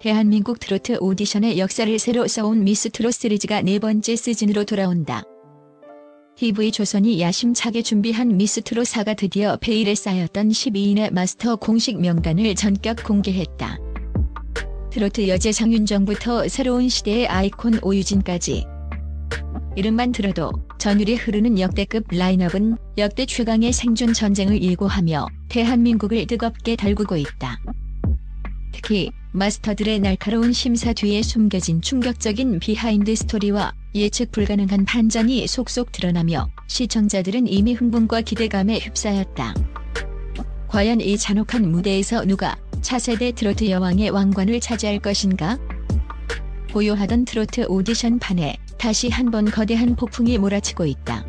대한민국 트로트 오디션의 역사를 새로 써온 미스트롯 시리즈가 4번째 시즌으로 돌아온다. TV조선이 야심차게 준비한 미스트롯 4가 드디어 베일에 쌓였던 12인의 마스터 공식 명단을 전격 공개했다. 트로트 여제 장윤정부터 새로운 시대의 아이콘 오유진까지 이름만 들어도 전율이 흐르는 역대급 라인업은 역대 최강의 생존 전쟁을 예고하며 대한민국을 뜨겁게 달구고 있다. 특히 마스터들의 날카로운 심사 뒤에 숨겨진 충격적인 비하인드 스토리와 예측 불가능한 반전이 속속 드러나며 시청자들은 이미 흥분과 기대감에 휩싸였다. 과연 이 잔혹한 무대에서 누가 차세대 트로트 여왕의 왕관을 차지할 것인가? 고요하던 트로트 오디션판에 다시 한번 거대한 폭풍이 몰아치고 있다.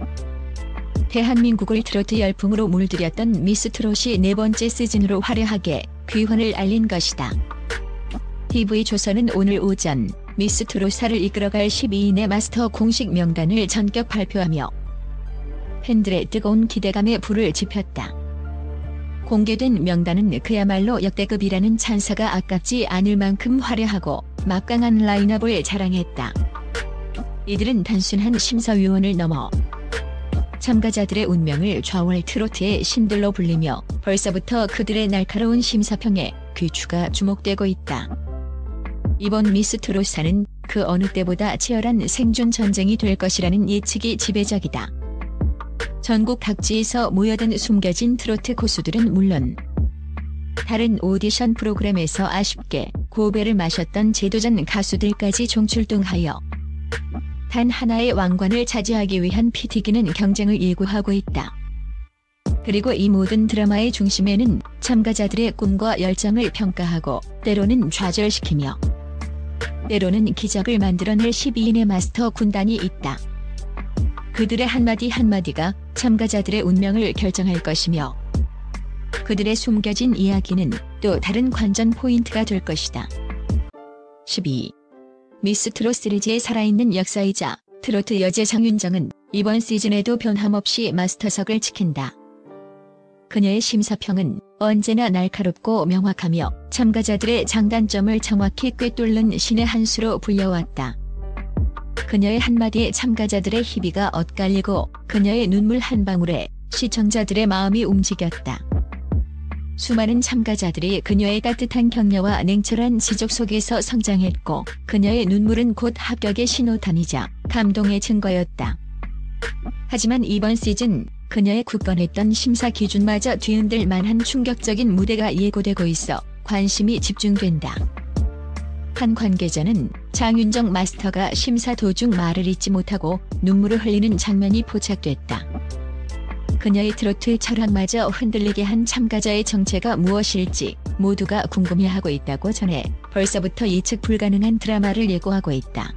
대한민국을 트로트 열풍으로 물들였던 미스트롯이 4번째 시즌으로 화려하게 귀환을 알린 것이다. TV조선은 오늘 오전 미스트롯 4를 이끌어갈 12인의 마스터 공식 명단을 전격 발표하며 팬들의 뜨거운 기대감에 불을 지폈다. 공개된 명단은 그야말로 역대급이라는 찬사가 아깝지 않을 만큼 화려하고 막강한 라인업을 자랑했다. 이들은 단순한 심사위원을 넘어 참가자들의 운명을 좌우할 트로트의 신들로 불리며 벌써부터 그들의 날카로운 심사평에 귀추가 주목되고 있다. 이번 미스트롯 4는 그 어느 때보다 치열한 생존 전쟁이 될 것이라는 예측이 지배적이다. 전국 각지에서 모여든 숨겨진 트로트 고수들은 물론 다른 오디션 프로그램에서 아쉽게 고배를 마셨던 재도전 가수들까지 종출동하여 단 하나의 왕관을 차지하기 위한 피 튀기는 경쟁을 예고하고 있다. 그리고 이 모든 드라마의 중심에는 참가자들의 꿈과 열정을 평가하고 때로는 좌절시키며 때로는 기적을 만들어낼 12인의 마스터 군단이 있다. 그들의 한마디 한마디가 참가자들의 운명을 결정할 것이며 그들의 숨겨진 이야기는 또 다른 관전 포인트가 될 것이다. 12. 미스트롯 시리즈의 살아있는 역사이자 트로트 여제 장윤정은 이번 시즌에도 변함없이 마스터석을 지킨다. 그녀의 심사평은 언제나 날카롭고 명확하며 참가자들의 장단점을 정확히 꿰뚫는 신의 한 수로 불려왔다. 그녀의 한마디에 참가자들의 희비가 엇갈리고 그녀의 눈물 한 방울에 시청자들의 마음이 움직였다. 수많은 참가자들이 그녀의 따뜻한 격려와 냉철한 지적 속에서 성장했고 그녀의 눈물은 곧 합격의 신호탄이자 감동의 증거였다. 하지만 이번 시즌 그녀의 굳건했던 심사 기준마저 뒤흔들 만한 충격적인 무대가 예고되고 있어 관심이 집중된다. 한 관계자는 장윤정 마스터가 심사 도중 말을 잇지 못하고 눈물을 흘리는 장면이 포착됐다. 그녀의 트로트 철학마저 흔들리게 한 참가자의 정체가 무엇일지 모두가 궁금해하고 있다고 전해 벌써부터 예측 불가능한 드라마를 예고하고 있다.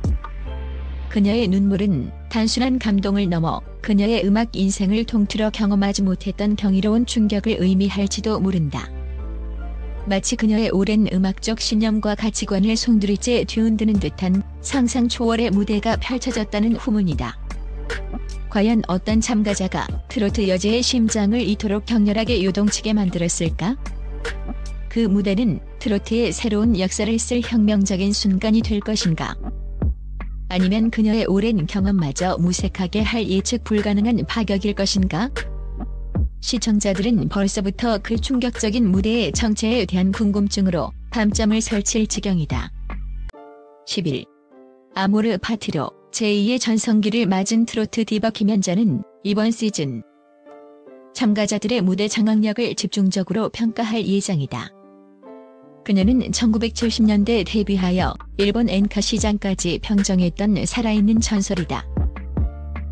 그녀의 눈물은 단순한 감동을 넘어 그녀의 음악 인생을 통틀어 경험하지 못했던 경이로운 충격을 의미할지도 모른다. 마치 그녀의 오랜 음악적 신념과 가치관을 송두리째 뒤흔드는 듯한 상상 초월의 무대가 펼쳐졌다는 후문이다. 과연 어떤 참가자가 트로트 여제의 심장을 이토록 격렬하게 요동치게 만들었을까? 그 무대는 트로트의 새로운 역사를 쓸 혁명적인 순간이 될 것인가? 아니면 그녀의 오랜 경험마저 무색하게 할 예측 불가능한 파격일 것인가? 시청자들은 벌써부터 그 충격적인 무대의 정체에 대한 궁금증으로 밤잠을 설칠 지경이다. 11. 아모르 파티로 제2의 전성기를 맞은 트로트 디바 김연자는 이번 시즌 참가자들의 무대 장악력을 집중적으로 평가할 예정이다. 그녀는 1970년대 데뷔하여 일본 엔카 시장까지 평정했던 살아있는 전설이다.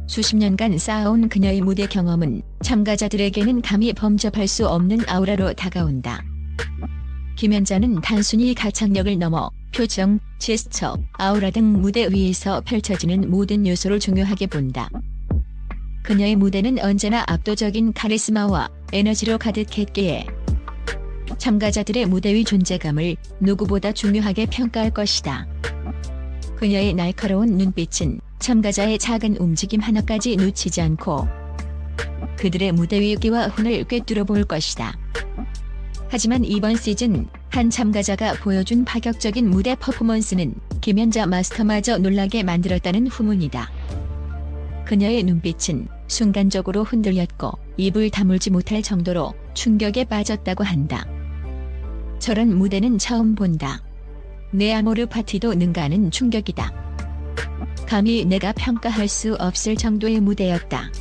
수십 년간 쌓아온 그녀의 무대 경험은 참가자들에게는 감히 범접할 수 없는 아우라로 다가온다. 김연자는 단순히 가창력을 넘어 표정, 제스처, 아우라 등 무대 위에서 펼쳐지는 모든 요소를 중요하게 본다. 그녀의 무대는 언제나 압도적인 카리스마와 에너지로 가득했기에 참가자들의 무대 위 존재감을 누구보다 중요하게 평가할 것이다. 그녀의 날카로운 눈빛은 참가자의 작은 움직임 하나까지 놓치지 않고 그들의 무대 위기와 혼을 꿰뚫어 볼 것이다. 하지만 이번 시즌 한 참가자가 보여준 파격적인 무대 퍼포먼스는 김연자 마스터마저 놀라게 만들었다는 후문이다. 그녀의 눈빛은 순간적으로 흔들렸고 입을 다물지 못할 정도로 충격에 빠졌다고 한다. 저런 무대는 처음 본다. 내 아모르 파티도 능가하는 충격이다. 감히 내가 평가할 수 없을 정도의 무대였다.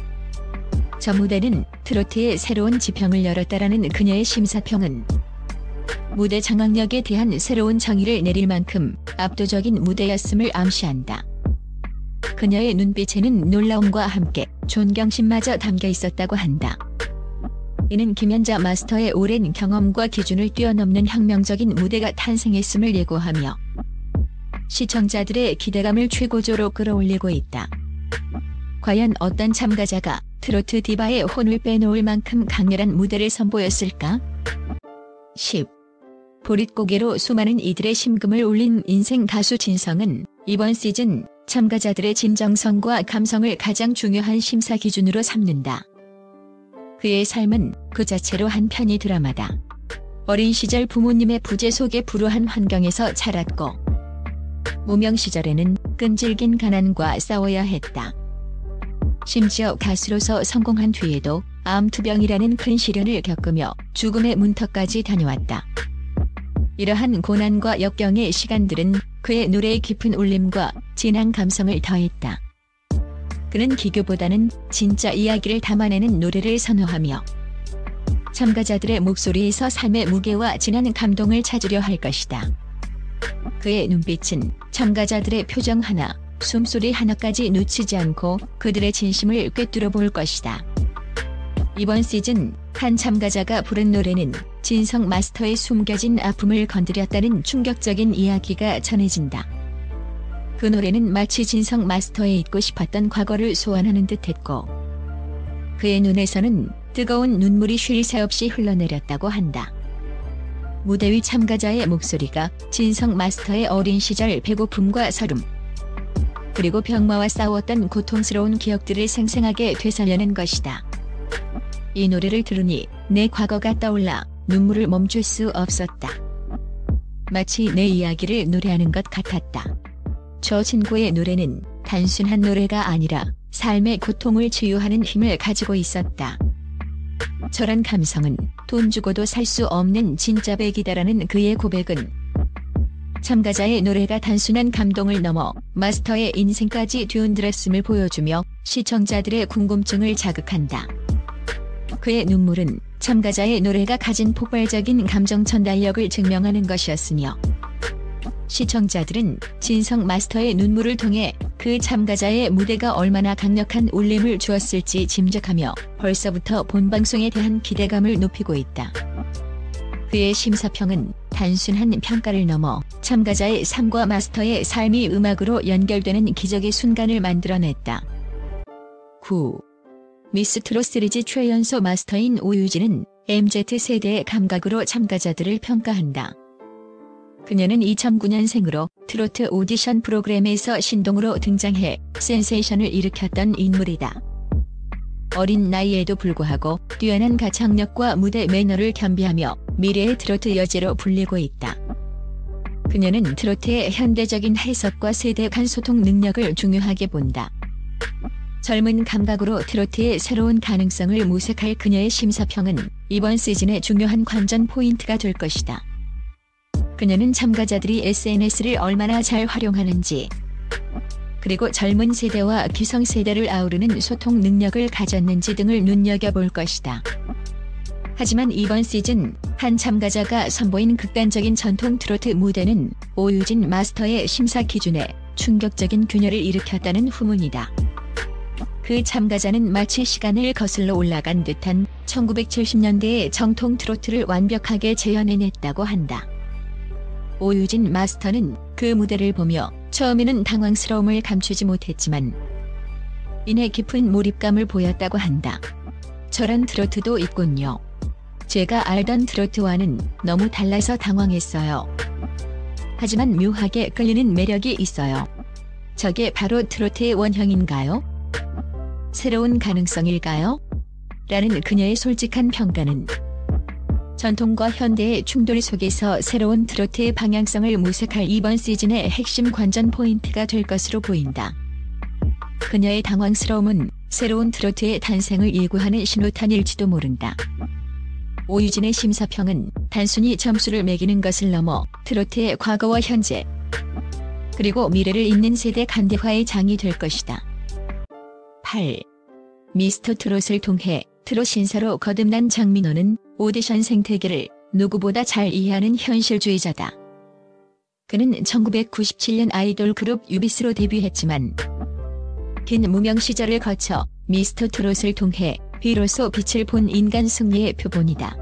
저 무대는 트로트의 새로운 지평을 열었다라는 그녀의 심사평은 무대 장악력에 대한 새로운 정의를 내릴 만큼 압도적인 무대였음을 암시한다. 그녀의 눈빛에는 놀라움과 함께 존경심마저 담겨 있었다고 한다. 이는 김연자 마스터의 오랜 경험과 기준을 뛰어넘는 혁명적인 무대가 탄생했음을 예고하며 시청자들의 기대감을 최고조로 끌어올리고 있다. 과연 어떤 참가자가 트로트 디바의 혼을 빼놓을 만큼 강렬한 무대를 선보였을까? 10. 보릿고개로 수많은 이들의 심금을 울린 인생 가수 진성은 이번 시즌 참가자들의 진정성과 감성을 가장 중요한 심사 기준으로 삼는다. 그의 삶은 그 자체로 한 편의 드라마다. 어린 시절 부모님의 부재 속에 불우한 환경에서 자랐고 무명 시절에는 끈질긴 가난과 싸워야 했다. 심지어 가수로서 성공한 뒤에도 암투병이라는 큰 시련을 겪으며 죽음의 문턱까지 다녀왔다. 이러한 고난과 역경의 시간들은 그의 노래의 깊은 울림과 진한 감성을 더했다. 그는 기교보다는 진짜 이야기를 담아내는 노래를 선호하며 참가자들의 목소리에서 삶의 무게와 진한 감동을 찾으려 할 것이다. 그의 눈빛은 참가자들의 표정 하나, 숨소리 하나까지 놓치지 않고 그들의 진심을 꿰뚫어 볼 것이다. 이번 시즌 한 참가자가 부른 노래는 진성 마스터의 숨겨진 아픔을 건드렸다는 충격적인 이야기가 전해진다. 그 노래는 마치 진성 마스터의 잊고 싶었던 과거를 소환하는 듯했고 그의 눈에서는 뜨거운 눈물이 쉴 새 없이 흘러내렸다고 한다. 무대 위 참가자의 목소리가 진성 마스터의 어린 시절 배고픔과 서름 그리고 병마와 싸웠던 고통스러운 기억들을 생생하게 되살려낸 것이다. 이 노래를 들으니 내 과거가 떠올라 눈물을 멈출 수 없었다. 마치 내 이야기를 노래하는 것 같았다. 저 친구의 노래는 단순한 노래가 아니라 삶의 고통을 치유하는 힘을 가지고 있었다. 저런 감성은 돈 주고도 살 수 없는 진짜 백이다라는 그의 고백은 참가자의 노래가 단순한 감동을 넘어 마스터의 인생까지 뒤흔들었음을 보여주며 시청자들의 궁금증을 자극한다. 그의 눈물은 참가자의 노래가 가진 폭발적인 감정 전달력을 증명하는 것이었으며 시청자들은 진성 마스터의 눈물을 통해 그 참가자의 무대가 얼마나 강력한 울림을 주었을지 짐작하며 벌써부터 본방송에 대한 기대감을 높이고 있다. 그의 심사평은 단순한 평가를 넘어 참가자의 삶과 마스터의 삶이 음악으로 연결되는 기적의 순간을 만들어냈다. 9. 미스트롯 시리즈 최연소 마스터인 오유진은 MZ세대의 감각으로 참가자들을 평가한다. 그녀는 2009년생으로 트로트 오디션 프로그램에서 신동으로 등장해 센세이션을 일으켰던 인물이다. 어린 나이에도 불구하고 뛰어난 가창력과 무대 매너를 겸비하며 미래의 트로트 여제로 불리고 있다. 그녀는 트로트의 현대적인 해석과 세대 간 소통 능력을 중요하게 본다. 젊은 감각으로 트로트의 새로운 가능성을 모색할 그녀의 심사평은 이번 시즌의 중요한 관전 포인트가 될 것이다. 그녀는 참가자들이 SNS를 얼마나 잘 활용하는지 그리고 젊은 세대와 기성세대를 아우르는 소통 능력을 가졌는지 등을 눈여겨볼 것이다. 하지만 이번 시즌 한 참가자가 선보인 극단적인 전통 트로트 무대는 오유진 마스터의 심사 기준에 충격적인 균열을 일으켰다는 후문이다. 그 참가자는 마치 시간을 거슬러 올라간 듯한 1970년대의 정통 트로트를 완벽하게 재현해냈다고 한다. 오유진 마스터는 그 무대를 보며 처음에는 당황스러움을 감추지 못했지만 이내 깊은 몰입감을 보였다고 한다. 저런 트로트도 있군요. 제가 알던 트로트와는 너무 달라서 당황했어요. 하지만 묘하게 끌리는 매력이 있어요. 저게 바로 트로트의 원형인가요? 새로운 가능성일까요? 라는 그녀의 솔직한 평가는 전통과 현대의 충돌 속에서 새로운 트로트의 방향성을 모색할 이번 시즌의 핵심 관전 포인트가 될 것으로 보인다. 그녀의 당황스러움은 새로운 트로트의 탄생을 예고하는 신호탄일지도 모른다. 오유진의 심사평은 단순히 점수를 매기는 것을 넘어 트로트의 과거와 현재, 그리고 미래를 잇는 세대 간대화의 장이 될 것이다. 8. 미스터 트롯을 통해 트롯 신사로 거듭난 장민호는 오디션 생태계를 누구보다 잘 이해하는 현실주의자다. 그는 1997년 아이돌 그룹 유비스로 데뷔했지만 긴 무명 시절을 거쳐 미스터 트롯을 통해 비로소 빛을 본 인간 승리의 표본이다.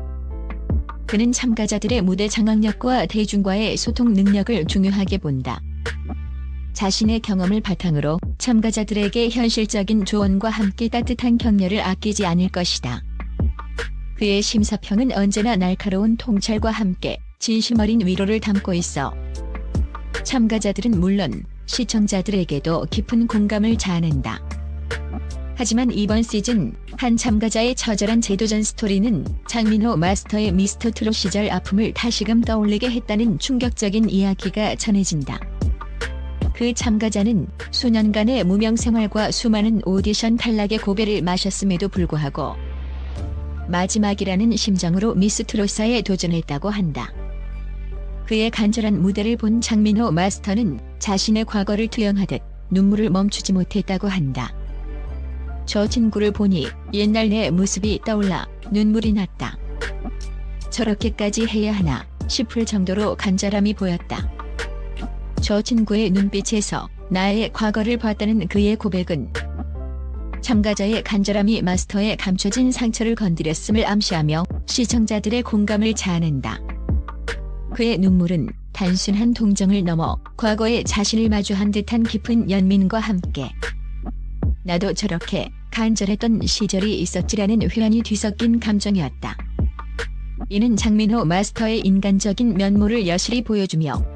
그는 참가자들의 무대 장악력과 대중과의 소통 능력을 중요하게 본다. 자신의 경험을 바탕으로 참가자들에게 현실적인 조언과 함께 따뜻한 격려를 아끼지 않을 것이다. 그의 심사평은 언제나 날카로운 통찰과 함께 진심 어린 위로를 담고 있어 참가자들은 물론 시청자들에게도 깊은 공감을 자아낸다. 하지만 이번 시즌 한 참가자의 처절한 재도전 스토리는 장민호 마스터의 미스터 트롯 시절 아픔을 다시금 떠올리게 했다는 충격적인 이야기가 전해진다. 그 참가자는 수년간의 무명 생활과 수많은 오디션 탈락의 고배를 마셨음에도 불구하고 마지막이라는 심정으로 미스 트롯사에 도전했다고 한다. 그의 간절한 무대를 본 장민호 마스터는 자신의 과거를 투영하듯 눈물을 멈추지 못했다고 한다. 저 친구를 보니 옛날 내 모습이 떠올라 눈물이 났다. 저렇게까지 해야 하나 싶을 정도로 간절함이 보였다. 저 친구의 눈빛에서 나의 과거를 봤다는 그의 고백은 참가자의 간절함이 마스터에 감춰진 상처를 건드렸음을 암시하며 시청자들의 공감을 자아낸다. 그의 눈물은 단순한 동정을 넘어 과거의 자신을 마주한 듯한 깊은 연민과 함께 나도 저렇게 간절했던 시절이 있었지라는 회한이 뒤섞인 감정이었다. 이는 장민호 마스터의 인간적인 면모를 여실히 보여주며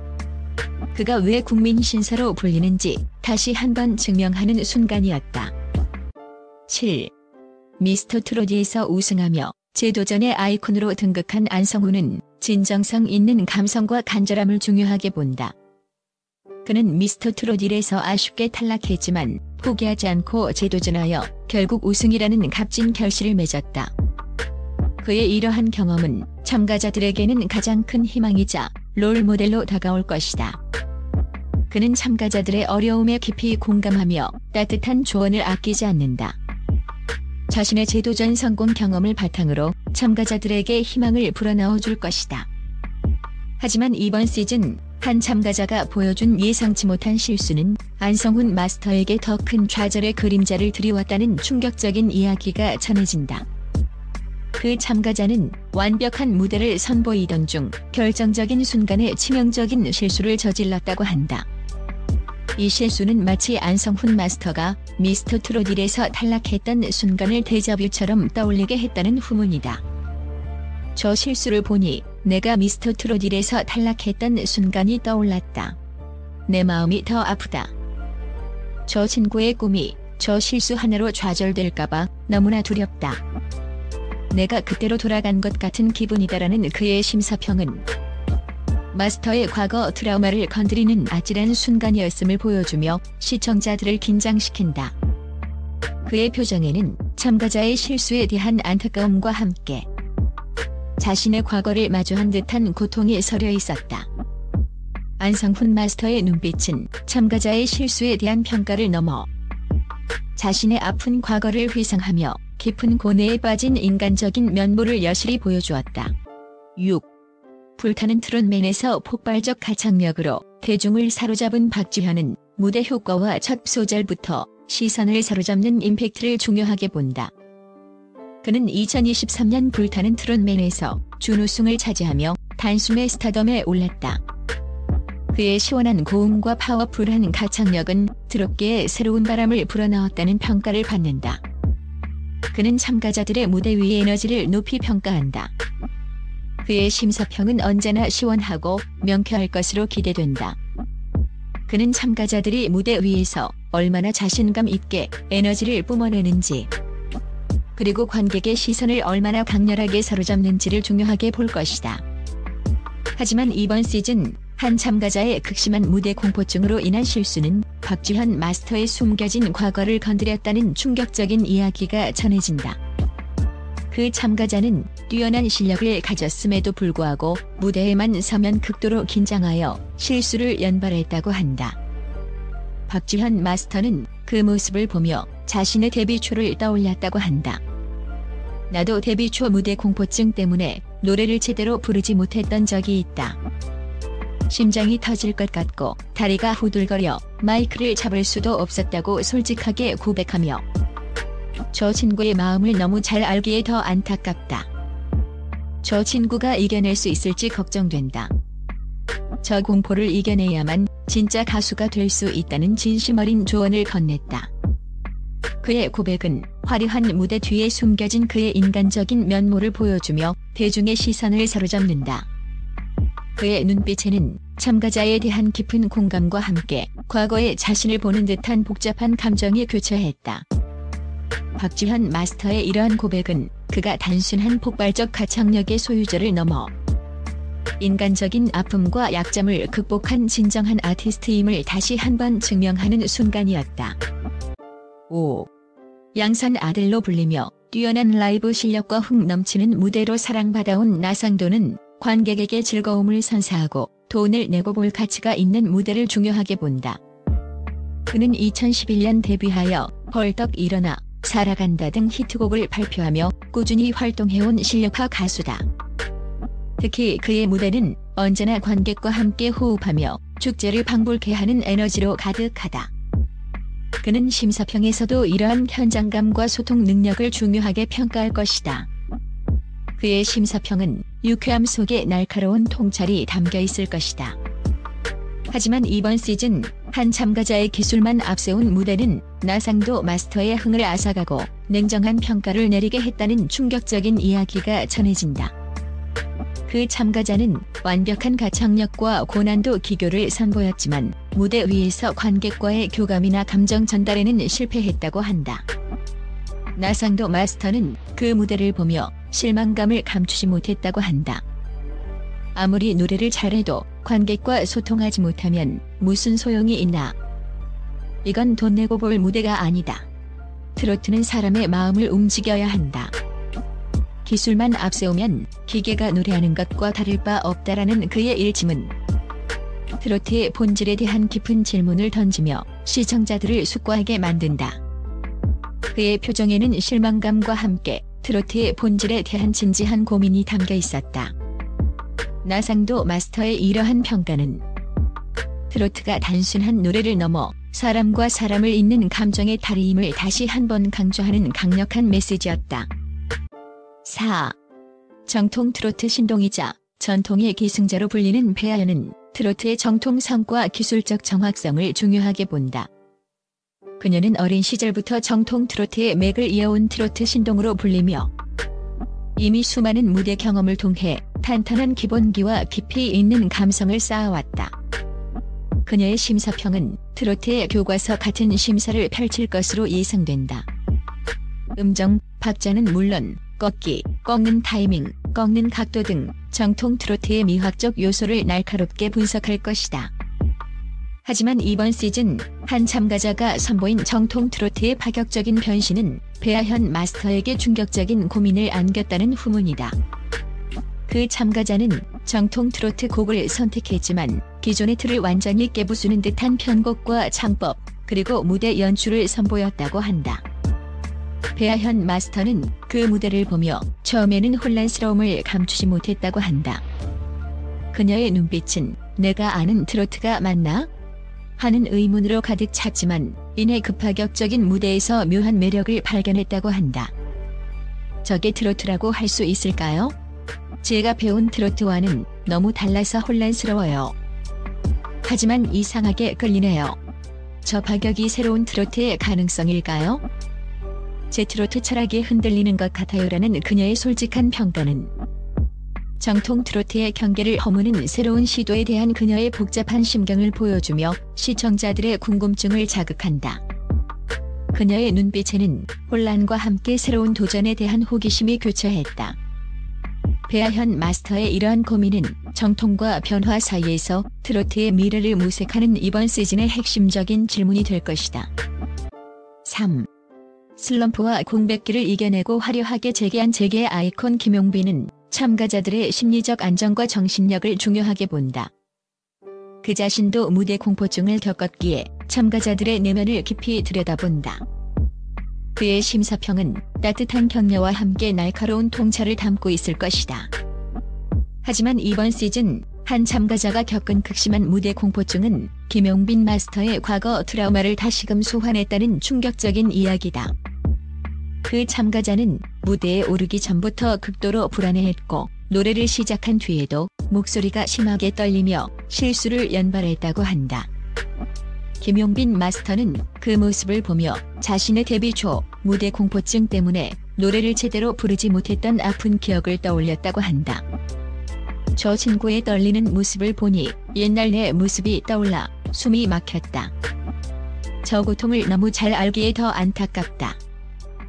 그가 왜 국민 신사로 불리는지 다시 한번 증명하는 순간이었다. 7. 미스터 트롯에서 우승하며 재도전의 아이콘으로 등극한 안성훈은 진정성 있는 감성과 간절함을 중요하게 본다. 그는 미스터 트롯 1에서 아쉽게 탈락했지만 포기하지 않고 재도전하여 결국 우승이라는 값진 결실을 맺었다. 그의 이러한 경험은 참가자들에게는 가장 큰 희망이자 롤모델로 다가올 것이다. 그는 참가자들의 어려움에 깊이 공감하며 따뜻한 조언을 아끼지 않는다. 자신의 재도전 성공 경험을 바탕으로 참가자들에게 희망을 불어넣어 줄 것이다. 하지만 이번 시즌 한 참가자가 보여준 예상치 못한 실수는 안성훈 마스터에게 더 큰 좌절의 그림자를 드리웠다는 충격적인 이야기가 전해진다. 그 참가자는 완벽한 무대를 선보이던 중 결정적인 순간에 치명적인 실수를 저질렀다고 한다. 이 실수는 마치 안성훈 마스터가 미스터 트롯 1에서 탈락했던 순간을 데자뷰처럼 떠올리게 했다는 후문이다. 저 실수를 보니 내가 미스터 트롯 1에서 탈락했던 순간이 떠올랐다. 내 마음이 더 아프다. 저 친구의 꿈이 저 실수 하나로 좌절될까봐 너무나 두렵다. 내가 그때로 돌아간 것 같은 기분이다라는 그의 심사평은 마스터의 과거 트라우마를 건드리는 아찔한 순간이었음을 보여주며 시청자들을 긴장시킨다. 그의 표정에는 참가자의 실수에 대한 안타까움과 함께 자신의 과거를 마주한 듯한 고통이 서려 있었다. 안성훈 마스터의 눈빛은 참가자의 실수에 대한 평가를 넘어 자신의 아픈 과거를 회상하며 깊은 고뇌에 빠진 인간적인 면모를 여실히 보여주었다. 6. 불타는 트롯맨에서 폭발적 가창력으로 대중을 사로잡은 박지현은 무대 효과와 첫 소절부터 시선을 사로잡는 임팩트를 중요하게 본다. 그는 2023년 불타는 트롯맨에서 준우승을 차지하며 단숨에 스타덤에 올랐다. 그의 시원한 고음과 파워풀한 가창력은 트롯계에 새로운 바람을 불어넣었다는 평가를 받는다. 그는 참가자들의 무대 위의 에너지를 높이 평가한다. 그의 심사평은 언제나 시원하고 명쾌할 것으로 기대된다. 그는 참가자들이 무대 위에서 얼마나 자신감 있게 에너지를 뿜어내는지, 그리고 관객의 시선을 얼마나 강렬하게 사로잡는지를 중요하게 볼 것이다. 하지만 이번 시즌 한 참가자의 극심한 무대 공포증으로 인한 실수는 박지현 마스터의 숨겨진 과거를 건드렸다는 충격적인 이야기가 전해진다. 그 참가자는 뛰어난 실력을 가졌음에도 불구하고 무대에만 서면 극도로 긴장하여 실수를 연발했다고 한다. 박지현 마스터는 그 모습을 보며 자신의 데뷔 초를 떠올렸다고 한다. 나도 데뷔 초 무대 공포증 때문에 노래를 제대로 부르지 못했던 적이 있다. 심장이 터질 것 같고 다리가 후들거려 마이크를 잡을 수도 없었다고 솔직하게 고백하며 저 친구의 마음을 너무 잘 알기에 더 안타깝다. 저 친구가 이겨낼 수 있을지 걱정된다. 저 공포를 이겨내야만 진짜 가수가 될 수 있다는 진심 어린 조언을 건넸다. 그의 고백은 화려한 무대 뒤에 숨겨진 그의 인간적인 면모를 보여주며 대중의 시선을 사로잡는다. 그의 눈빛에는 참가자에 대한 깊은 공감과 함께 과거의 자신을 보는 듯한 복잡한 감정이 교차했다. 박지현 마스터의 이러한 고백은 그가 단순한 폭발적 가창력의 소유자를 넘어 인간적인 아픔과 약점을 극복한 진정한 아티스트임을 다시 한번 증명하는 순간이었다. 5. 양산 아들로 불리며 뛰어난 라이브 실력과 흥 넘치는 무대로 사랑받아온 나상도는 관객에게 즐거움을 선사하고 돈을 내고 볼 가치가 있는 무대를 중요하게 본다. 그는 2011년 데뷔하여 벌떡 일어나 살아간다 등 히트곡을 발표하며 꾸준히 활동해온 실력파 가수다. 특히 그의 무대는 언제나 관객과 함께 호흡하며 축제를 방불케 하는 에너지로 가득하다. 그는 심사평에서도 이러한 현장감과 소통 능력을 중요하게 평가할 것이다. 그의 심사평은 유쾌함 속에 날카로운 통찰이 담겨 있을 것이다. 하지만 이번 시즌 한 참가자의 기술만 앞세운 무대는 나상도 마스터의 흥을 앗아가고 냉정한 평가를 내리게 했다는 충격적인 이야기가 전해진다. 그 참가자는 완벽한 가창력과 고난도 기교를 선보였지만 무대 위에서 관객과의 교감이나 감정 전달에는 실패했다고 한다. 나상도 마스터는 그 무대를 보며 실망감을 감추지 못했다고 한다. 아무리 노래를 잘해도 관객과 소통하지 못하면 무슨 소용이 있나. 이건 돈 내고 볼 무대가 아니다. 트로트는 사람의 마음을 움직여야 한다. 기술만 앞세우면 기계가 노래하는 것과 다를 바 없다라는 그의 일침은 트로트의 본질에 대한 깊은 질문을 던지며 시청자들을 숙고하게 만든다. 그의 표정에는 실망감과 함께 트로트의 본질에 대한 진지한 고민이 담겨 있었다. 나상도 마스터의 이러한 평가는 트로트가 단순한 노래를 넘어 사람과 사람을 잇는 감정의 다리임을 다시 한번 강조하는 강력한 메시지였다. 4. 정통 트로트 신동이자 전통의 기승자로 불리는 배아연은 트로트의 정통성과 기술적 정확성을 중요하게 본다. 그녀는 어린 시절부터 정통 트로트의 맥을 이어온 트로트 신동으로 불리며 이미 수많은 무대 경험을 통해 탄탄한 기본기와 깊이 있는 감성을 쌓아왔다. 그녀의 심사평은 트로트의 교과서 같은 심사를 펼칠 것으로 예상된다. 음정, 박자는 물론 꺾기, 꺾는 타이밍, 꺾는 각도 등 정통 트로트의 미학적 요소를 날카롭게 분석할 것이다. 하지만 이번 시즌 한 참가자가 선보인 정통 트로트의 파격적인 변신은 배아현 마스터에게 충격적인 고민을 안겼다는 후문이다. 그 참가자는 정통 트로트 곡을 선택했지만 기존의 틀을 완전히 깨부수는 듯한 편곡과 창법, 그리고 무대 연출을 선보였다고 한다. 배아현 마스터는 그 무대를 보며 처음에는 혼란스러움을 감추지 못했다고 한다. 그녀의 눈빛은 내가 아는 트로트가 맞나? 하는 의문으로 가득 찼지만 이내 급파격적인 무대에서 묘한 매력을 발견했다고 한다. 저게 트로트라고 할 수 있을까요? 제가 배운 트로트와는 너무 달라서 혼란스러워요. 하지만 이상하게 끌리네요. 저 파격이 새로운 트로트의 가능성일까요? 제 트로트 철학이 흔들리는 것 같아요라는 그녀의 솔직한 평가는 정통 트로트의 경계를 허무는 새로운 시도에 대한 그녀의 복잡한 심경을 보여주며 시청자들의 궁금증을 자극한다. 그녀의 눈빛에는 혼란과 함께 새로운 도전에 대한 호기심이 교차했다. 배아현 마스터의 이러한 고민은 정통과 변화 사이에서 트로트의 미래를 모색하는 이번 시즌의 핵심적인 질문이 될 것이다. 3. 슬럼프와 공백기를 이겨내고 화려하게 재기한 재계의 아이콘 김용빈은 참가자들의 심리적 안정과 정신력을 중요하게 본다. 그 자신도 무대 공포증을 겪었기에 참가자들의 내면을 깊이 들여다본다. 그의 심사평은 따뜻한 격려와 함께 날카로운 통찰을 담고 있을 것이다. 하지만 이번 시즌 한 참가자가 겪은 극심한 무대 공포증은 김용빈 마스터의 과거 트라우마를 다시금 소환했다는 충격적인 이야기다. 그 참가자는 무대에 오르기 전부터 극도로 불안해했고 노래를 시작한 뒤에도 목소리가 심하게 떨리며 실수를 연발했다고 한다. 김용빈 마스터는 그 모습을 보며 자신의 데뷔 초 무대 공포증 때문에 노래를 제대로 부르지 못했던 아픈 기억을 떠올렸다고 한다. 저 친구의 떨리는 모습을 보니 옛날 내 모습이 떠올라 숨이 막혔다. 저 고통을 너무 잘 알기에 더 안타깝다.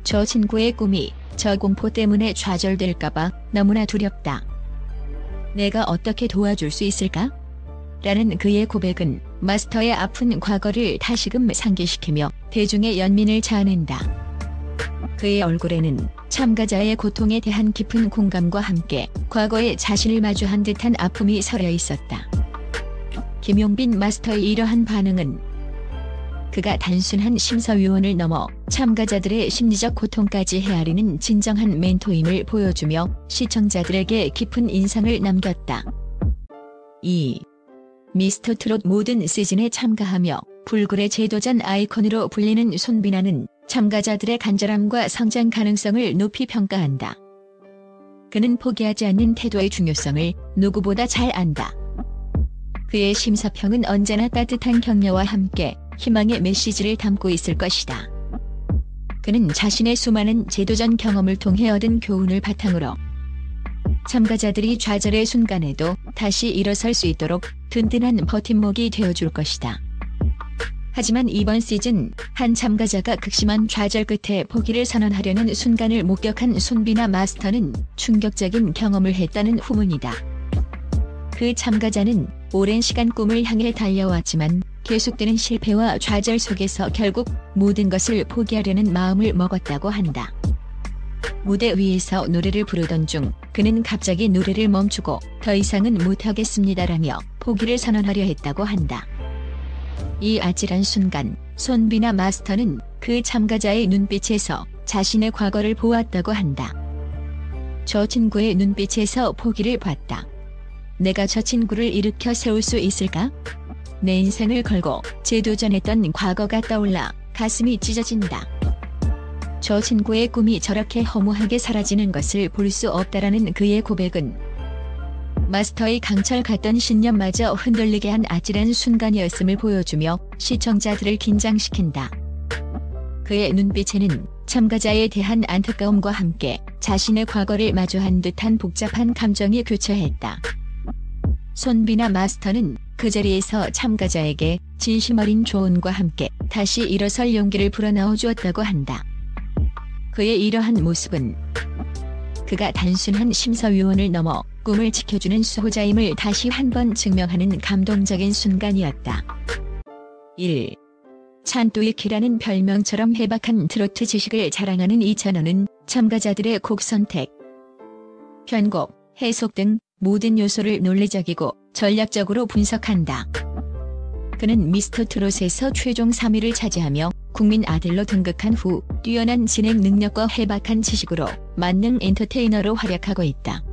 저 친구의 꿈이 저 공포 때문에 좌절될까봐 너무나 두렵다. 내가 어떻게 도와줄 수 있을까? 라는 그의 고백은 마스터의 아픈 과거를 다시금 상기시키며 대중의 연민을 자아낸다. 그의 얼굴에는 참가자의 고통에 대한 깊은 공감과 함께 과거의 자신을 마주한 듯한 아픔이 서려 있었다. 김용빈 마스터의 이러한 반응은 그가 단순한 심사위원을 넘어 참가자들의 심리적 고통까지 헤아리는 진정한 멘토임을 보여주며 시청자들에게 깊은 인상을 남겼다. 2. 미스터 트롯 모든 시즌에 참가하며 불굴의 재도전 아이콘으로 불리는 손비나는 참가자들의 간절함과 성장 가능성을 높이 평가한다. 그는 포기하지 않는 태도의 중요성을 누구보다 잘 안다. 그의 심사평은 언제나 따뜻한 격려와 함께 희망의 메시지를 담고 있을 것이다. 그는 자신의 수많은 재도전 경험을 통해 얻은 교훈을 바탕으로 참가자들이 좌절의 순간에도 다시 일어설 수 있도록 든든한 버팀목이 되어줄 것이다. 하지만 이번 시즌 한 참가자가 극심한 좌절 끝에 포기를 선언하려는 순간을 목격한 손비나 마스터는 충격적인 경험을 했다는 후문이다. 그 참가자는 오랜 시간 꿈을 향해 달려왔지만 계속되는 실패와 좌절 속에서 결국 모든 것을 포기하려는 마음을 먹었다고 한다. 무대 위에서 노래를 부르던 중 그는 갑자기 노래를 멈추고 더 이상은 못하겠습니다라며 포기를 선언하려 했다고 한다. 이 아찔한 순간 손비나 마스터는 그 참가자의 눈빛에서 자신의 과거를 보았다고 한다. 저 친구의 눈빛에서 포기를 봤다. 내가 저 친구를 일으켜 세울 수 있을까? 내 인생을 걸고 재도전했던 과거가 떠올라 가슴이 찢어진다. 저 친구의 꿈이 저렇게 허무하게 사라지는 것을 볼 수 없다라는 그의 고백은 마스터의 강철 같던 신념마저 흔들리게 한 아찔한 순간이었음을 보여주며 시청자들을 긴장시킨다. 그의 눈빛에는 참가자에 대한 안타까움과 함께 자신의 과거를 마주한 듯한 복잡한 감정이 교차했다. 손비나 마스터는 그 자리에서 참가자에게 진심 어린 조언과 함께 다시 일어설 용기를 불어넣어 주었다고 한다. 그의 이러한 모습은 그가 단순한 심사위원을 넘어 꿈을 지켜주는 수호자임을 다시 한번 증명하는 감동적인 순간이었다. 1. 찬또이키라는 별명처럼 해박한 트로트 지식을 자랑하는 이찬원은 참가자들의 곡 선택, 편곡, 해석 등 모든 요소를 논리적이고 전략적으로 분석한다. 그는 미스터 트롯에서 최종 3위를 차지하며 국민 아들로 등극한 후 뛰어난 진행 능력과 해박한 지식으로 만능 엔터테이너로 활약하고 있다.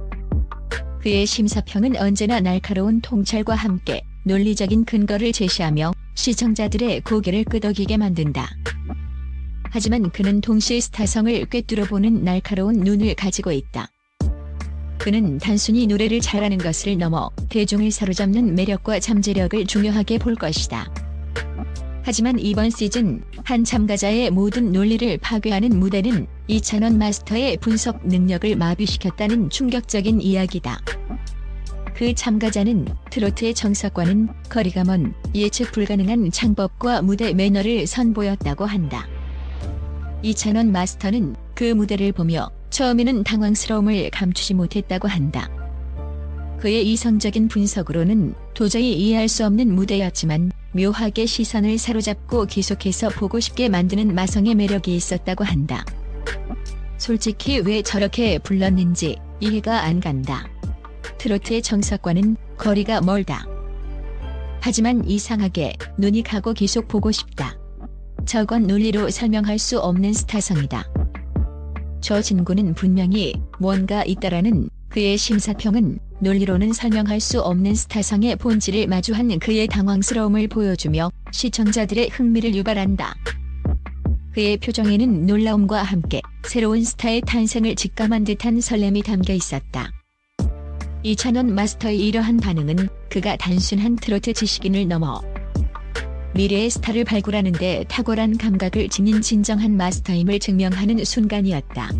그의 심사평은 언제나 날카로운 통찰과 함께 논리적인 근거를 제시하며 시청자들의 고개를 끄덕이게 만든다. 하지만 그는 동시에 스타성을 꿰뚫어보는 날카로운 눈을 가지고 있다. 그는 단순히 노래를 잘하는 것을 넘어 대중을 사로잡는 매력과 잠재력을 중요하게 볼 것이다. 하지만 이번 시즌 한 참가자의 모든 논리를 파괴하는 무대는 이찬원 마스터의 분석 능력을 마비시켰다는 충격적인 이야기다. 그 참가자는 트로트의 정석과는 거리가 먼 예측 불가능한 창법과 무대 매너를 선보였다고 한다. 이찬원 마스터는 그 무대를 보며 처음에는 당황스러움을 감추지 못했다고 한다. 그의 이성적인 분석으로는 도저히 이해할 수 없는 무대였지만 묘하게 시선을 사로잡고 계속해서 보고 싶게 만드는 마성의 매력이 있었다고 한다. 솔직히 왜 저렇게 불렀는지 이해가 안 간다. 트로트의 정석과는 거리가 멀다. 하지만 이상하게 눈이 가고 계속 보고 싶다. 저건 논리로 설명할 수 없는 스타성이다. 저 친구는 분명히 뭔가 있다라는 그의 심사평은 논리로는 설명할 수 없는 스타성의 본질을 마주한 그의 당황스러움을 보여주며 시청자들의 흥미를 유발한다. 그의 표정에는 놀라움과 함께 새로운 스타의 탄생을 직감한 듯한 설렘이 담겨 있었다. 이찬원 마스터의 이러한 반응은 그가 단순한 트로트 지식인을 넘어 미래의 스타를 발굴하는 데 탁월한 감각을 지닌 진정한 마스터임을 증명하는 순간이었다.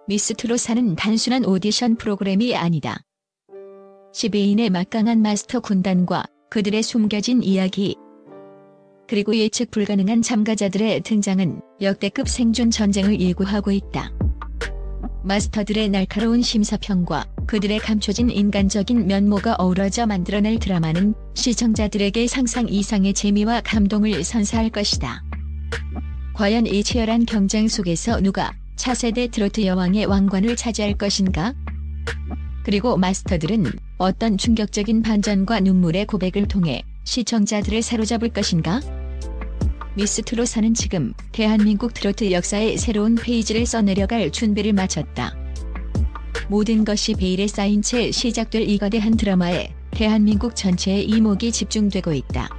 미스 트롯사는 단순한 오디션 프로그램이 아니다. 12인의 막강한 마스터 군단과 그들의 숨겨진 이야기, 그리고 예측 불가능한 참가자들의 등장은 역대급 생존 전쟁을 예고하고 있다. 마스터들의 날카로운 심사평과 그들의 감춰진 인간적인 면모가 어우러져 만들어낼 드라마는 시청자들에게 상상 이상의 재미와 감동을 선사할 것이다. 과연 이 치열한 경쟁 속에서 누가 차세대 트로트 여왕의 왕관을 차지할 것인가? 그리고 마스터들은 어떤 충격적인 반전과 눈물의 고백을 통해 시청자들을 사로잡을 것인가? 미스 트롯사는 지금 대한민국 트로트 역사의 새로운 페이지를 써내려갈 준비를 마쳤다. 모든 것이 베일에 쌓인 채 시작될 이 거대한 드라마에 대한민국 전체의 이목이 집중되고 있다.